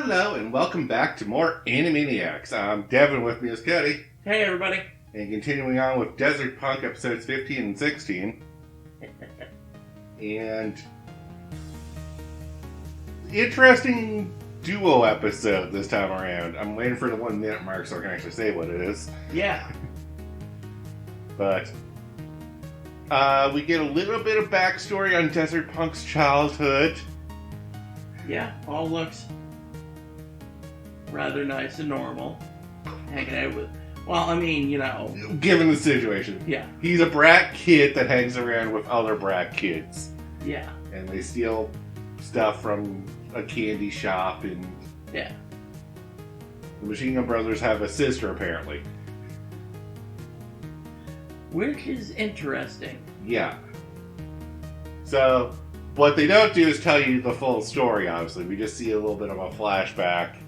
Hello and welcome back to more Animeniacs. I'm Devin, with me is Cody. Hey everybody. And continuing on with Desert Punk episodes 15 and 16. And interesting duo episode this time around. I'm waiting for the 1 minute mark so I can actually say what it is. Yeah. But we get a little bit of backstory on Desert Punk's childhood. Yeah, all looks rather nice and normal. Hanging out with, well, I mean, you know. Given the situation. Yeah. He's a brat kid that hangs around with other brat kids. Yeah. And they steal stuff from a candy shop, and yeah. The Machine Gun Brothers have a sister, apparently. Which is interesting. Yeah. So, what they don't do is tell you the full story, obviously. We just see a little bit of a flashback.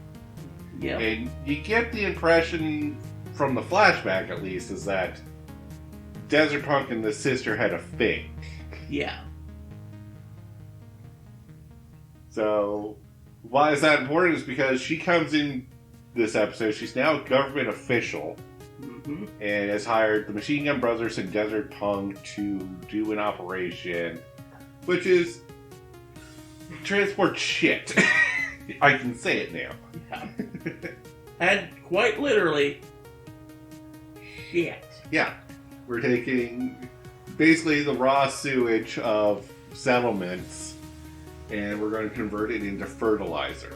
Yeah. And you get the impression, from the flashback at least, is that Desert Punk and the sister had a thing. Yeah. So, why is that important? Is because she comes in this episode, she's now a government official, and has hired the Machine Gun Brothers and Desert Punk to do an operation, which is transport shit. I can say it now. Yeah. And quite literally, shit. Yeah. We're taking basically the raw sewage of settlements and we're going to convert it into fertilizer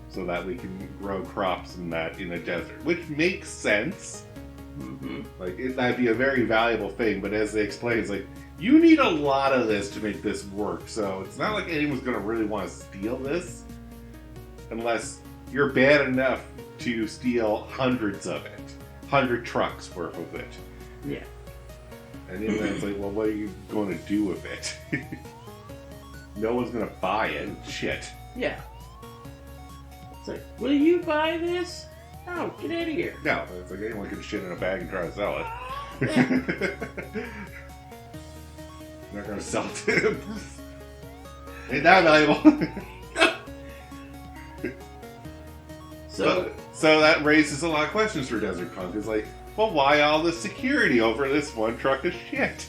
so that we can grow crops in a desert, which makes sense. Like, that'd be a very valuable thing, but as they explain, it's like, you need a lot of this to make this work, so it's not like anyone's going to really want to steal this unless you're bad enough to steal hundreds of it. 100 trucks worth of it. Yeah. And then it's like, well, what are you going to do with it? No one's going to buy it. Shit. Yeah. It's like, will you buy this? No, get out of here. No, it's like anyone can shit in a bag and try to sell it. Not going to sell it to him. Ain't that valuable? So that raises a lot of questions for Desert Punk. It's like, well, why all this security over this one truck of shit?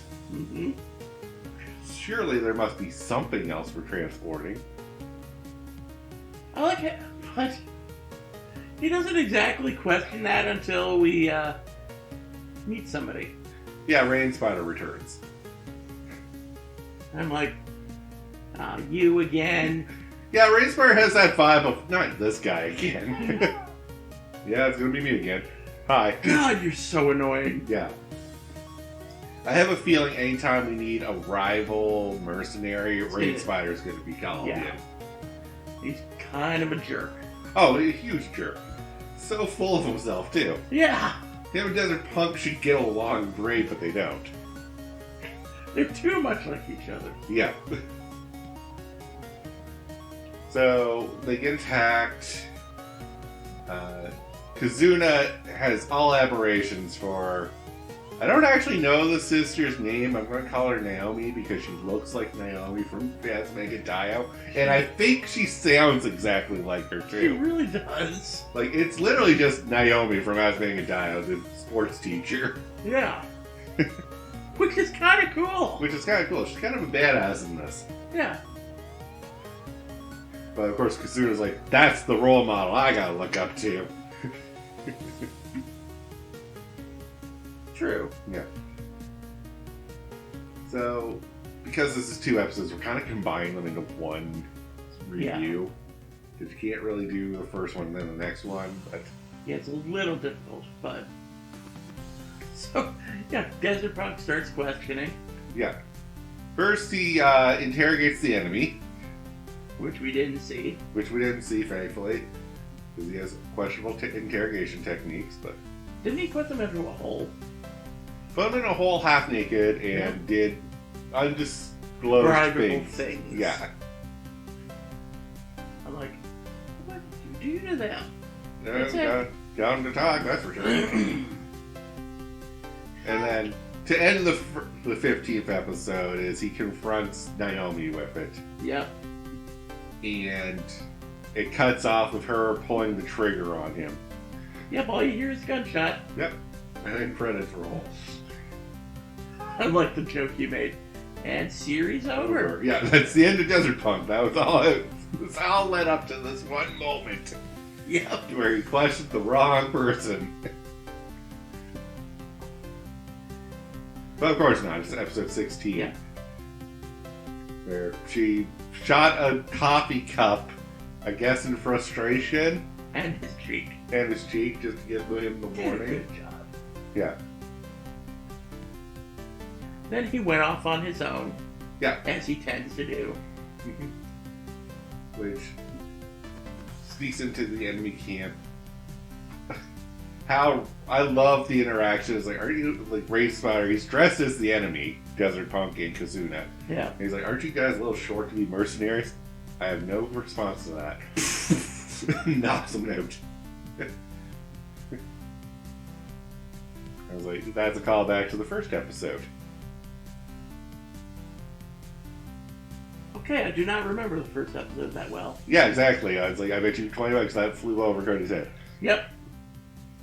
Surely there must be something else for transporting. I like it, but he doesn't exactly question that until we meet somebody. Yeah, Rain Spider returns. I'm like, you again. Yeah, Rain Spider has that vibe of, not this guy again. Yeah, it's gonna be me again. Hi. God, you're so annoying. Yeah. I have a feeling anytime we need a rival mercenary, Rain Spider's gonna be called in. He's kind of a jerk. Oh, a huge jerk. So full of himself, too. Yeah. Him and Desert Punk should get along great, but they don't. They're too much like each other. Yeah. So, they get attacked. Kazuna has all aberrations for... I don't actually know the sister's name. I'm going to call her Naomi because she looks like Naomi from Azumanga Daioh. And I think she sounds exactly like her, too. She really does. Like, it's literally just Naomi from Azumanga Daioh, the sports teacher. Yeah. Which is kind of cool. Which is kind of cool. She's kind of a badass in this. Yeah. But of course, Kazuna's like, that's the role model I gotta look up to. True. Yeah. So, because this is 2 episodes, we're kind of combining them into one review. Because you can't really do the first one and then the next one. But yeah, it's a little difficult, but... So, yeah, Desert Punk starts questioning. Yeah. First, he interrogates the enemy. Which we didn't see. Which we didn't see, thankfully. Because he has questionable interrogation techniques, but... Didn't he put them into a hole? Put them in a hole half naked and did undisclosed things. Yeah. I'm like, what did you do to them? Down to talk, that's for sure. And then, to end the 15th episode, is he confronts Naomi with it. Yeah. And it cuts off with her pulling the trigger on him. Yep, all you hear is gunshot. Yep. And then credits roll. I like the joke you made. And series over. Yeah, that's the end of Desert Punk. That was all. This all led up to this one moment. Yep. Where he questioned the wrong person. But of course not. It's episode 16. Yeah. Where she shot a coffee cup, I guess in frustration. And his cheek. And his cheek, just to give him the warning. Good job. Yeah. Then he went off on his own. Yeah. As he tends to do. Which sneaks into the enemy camp. How I love the interactions. Like, are you like Ray Spider? He's dressed as the enemy, Desert Punk and Kazuna. Yeah. And he's like, aren't you guys a little short to be mercenaries? I have no response to that. Knocks him out. I was like, that's a callback to the first episode. Okay, I do not remember the first episode that well. Yeah, exactly. I was like, I bet you $20 that flew over Cody's head. Yep.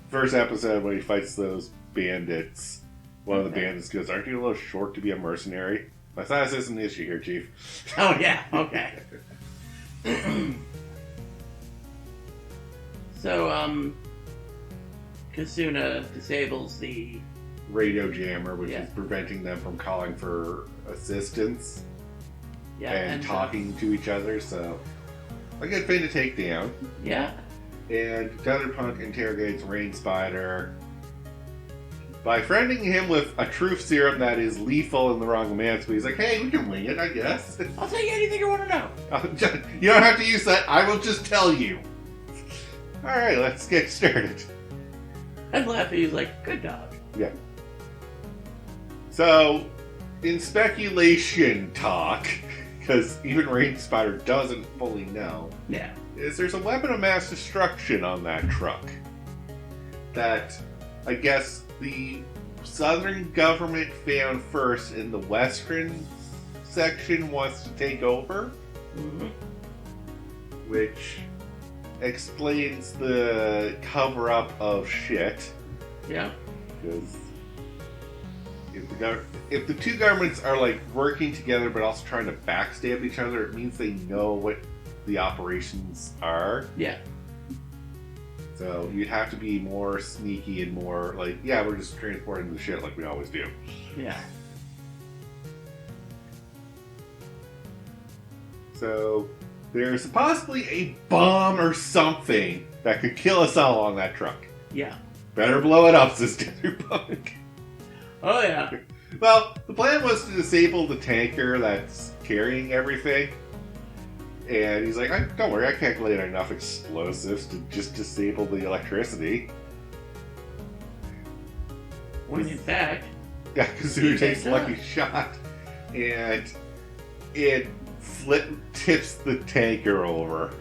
First episode when he fights those bandits, one of the bandits goes, aren't you a little short to be a mercenary? My size isn't an issue here, Chief. Oh, yeah. Okay. So, Kasuna disables the radio jammer, which is preventing them from calling for assistance and talking to each other, so a good thing to take down. Yeah. And Desert Punk interrogates Rain Spider by friending him with a truth serum that is lethal in the wrong amounts, but he's like, hey, we can wing it, I guess. I'll tell you anything you want to know. You don't have to use that, I will just tell you. Alright, let's get started. And Laffy's like, good dog. Yeah. So, in speculation talk, because even Rain Spider doesn't fully know, is there's a weapon of mass destruction on that truck that I guess the southern government found first and the western section wants to take over, which explains the cover-up of shit. Yeah. Because if the two governments are like working together but also trying to backstab each other, it means they know what the operations are. Yeah. So you'd have to be more sneaky and more like, yeah, we're just transporting the shit like we always do. Yeah. So there's possibly a bomb or something that could kill us all on that truck. Yeah. Better blow it up, says Desert Punk. Oh, yeah. Well, the plan was to disable the tanker that's carrying everything. And he's like, don't worry, I calculated enough explosives to just disable the electricity. When in fact... Yeah, Kazoo takes a lucky shot. And it tips the tanker over.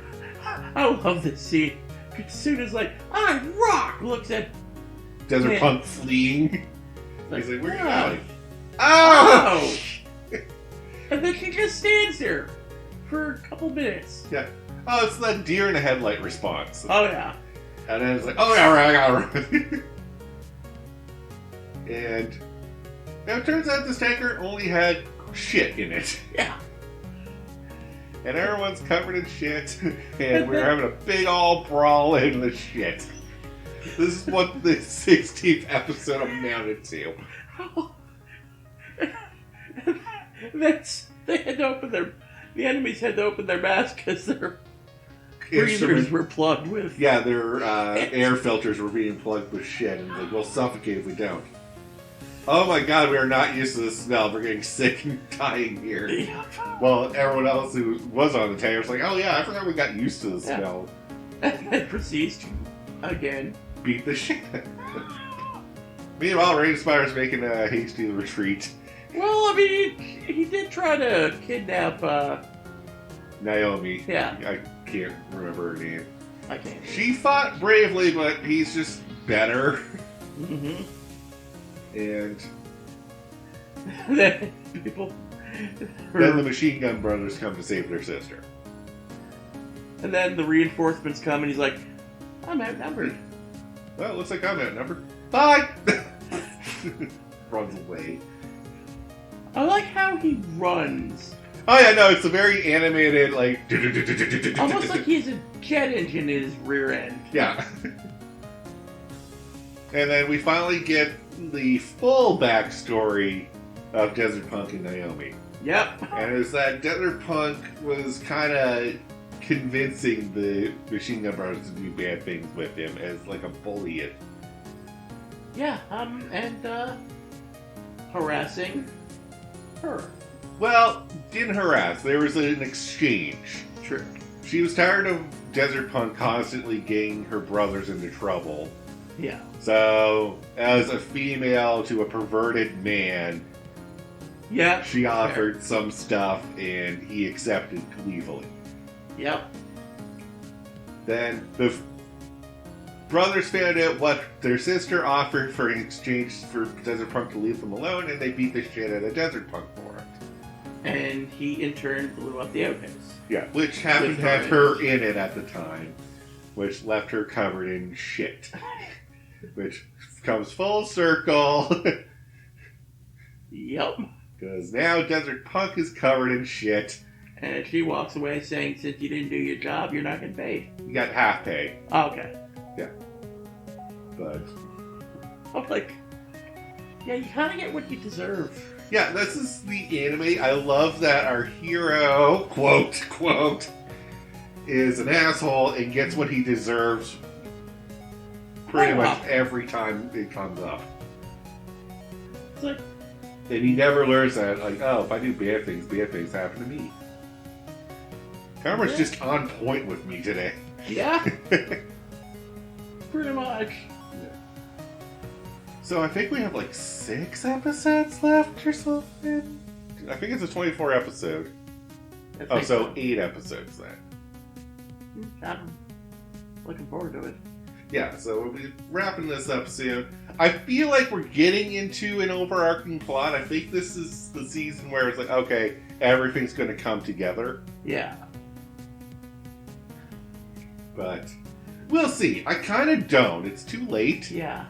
I love this scene. Kasuna's like, I rock! Looks at Desert Punk fleeing. Like, he's like, where are you going? Oh! And then she just stands there for a couple minutes. Yeah. Oh, it's that deer in the headlight response. Oh, yeah. And then it's like, oh, yeah, right, I gotta run. And now it turns out this tanker only had shit in it. Yeah. And everyone's covered in shit, and we're having a big all brawl in the shit. This is what the 16th episode amounted to. The enemies had to open their masks because their breathers were plugged with. Yeah, their air filters were being plugged with shit, and like, we'll suffocate if we don't. Oh my god, we are not used to this smell. We're getting sick and dying here. Yeah. Well, everyone else who was on the tanker was like, oh yeah, I forgot we got used to the smell. And then proceeds to, again, beat the shit. Meanwhile, Rain Spider's making a hasty retreat. Well, I mean, he did try to kidnap, Naomi. Yeah. I can't remember her name. I can't. She fought bravely, but he's just better. Mm-hmm. And then then the Machine Gun Brothers come to save their sister. And then the reinforcements come and he's like, I'm outnumbered. Well, it looks like I'm outnumbered. Bye! Runs away. I like how he runs. Oh yeah, no, it's a very animated, like... Almost like he has a jet engine in his rear end. Yeah. And then we finally get the full backstory of Desert Punk and Naomi. Yep. And it's that Desert Punk was kind of convincing the Machine Gun Brothers to do bad things with him as like a bully. Yeah, and harassing her. Well, didn't harass. There was an exchange. True. She was tired of Desert Punk constantly getting her brothers into trouble. Yeah. So, as a female to a perverted man, yeah, she offered some stuff and he accepted gleefully. Yep. Then the brothers found out what their sister offered for in exchange for Desert Punk to leave them alone, and they beat the shit out of Desert Punk for it. And he in turn blew up the outhouse. Yeah, which happened to have her in it at the time, which left her covered in shit. Which comes full circle. Yep. Because now Desert Punk is covered in shit. And she walks away saying, since you didn't do your job, you're not getting paid. You got half pay. Oh, okay. Yeah. But... I'm like, yeah, you kind of get what you deserve. Yeah, this is the anime. I love that our hero, quote, is an asshole and gets what he deserves pretty much every time it comes up. It's like... And he never learns that, like, oh, if I do bad things happen to me. Karma's just on point with me today. Yeah. Pretty much. So I think we have like 6 episodes left or something. I think it's a 24 episode. Oh, so 8 episodes then. I'm looking forward to it. Yeah, so we'll be wrapping this up soon. I feel like we're getting into an overarching plot. I think this is the season where it's like, okay, everything's going to come together. Yeah. But we'll see. I kind of don't. It's too late. Yeah.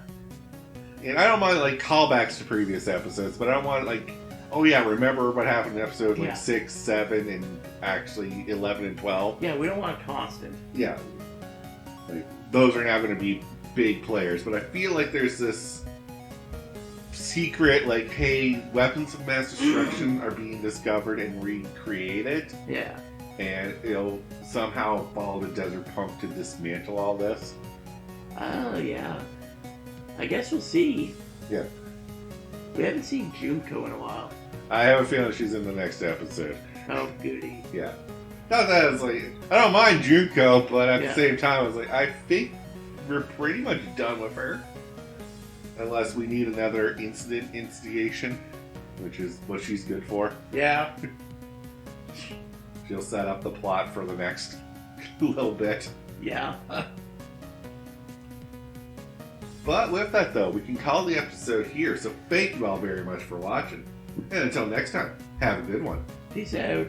And I don't mind like callbacks to previous episodes, but I don't want like, oh yeah, remember what happened in episode like 6, 7, and actually 11 and 12. Yeah, we don't want a constant. Yeah. Like, those are now going to be big players, but I feel like there's this secret, like, hey, weapons of mass destruction are being discovered and recreated. Yeah. And it'll somehow follow the Desert Punk to dismantle all this. Oh, yeah. I guess we'll see. Yeah. We haven't seen Junko in a while. I have a feeling she's in the next episode. Oh, goody. Yeah. Not that I was like, I don't mind Junko, but at the same time, I was like, I think we're pretty much done with her. Unless we need another instigation, which is what she's good for. Yeah. She'll set up the plot for the next little bit. Yeah. But with that, though, we can call the episode here. So thank you all very much for watching. And until next time, have a good one. Peace out.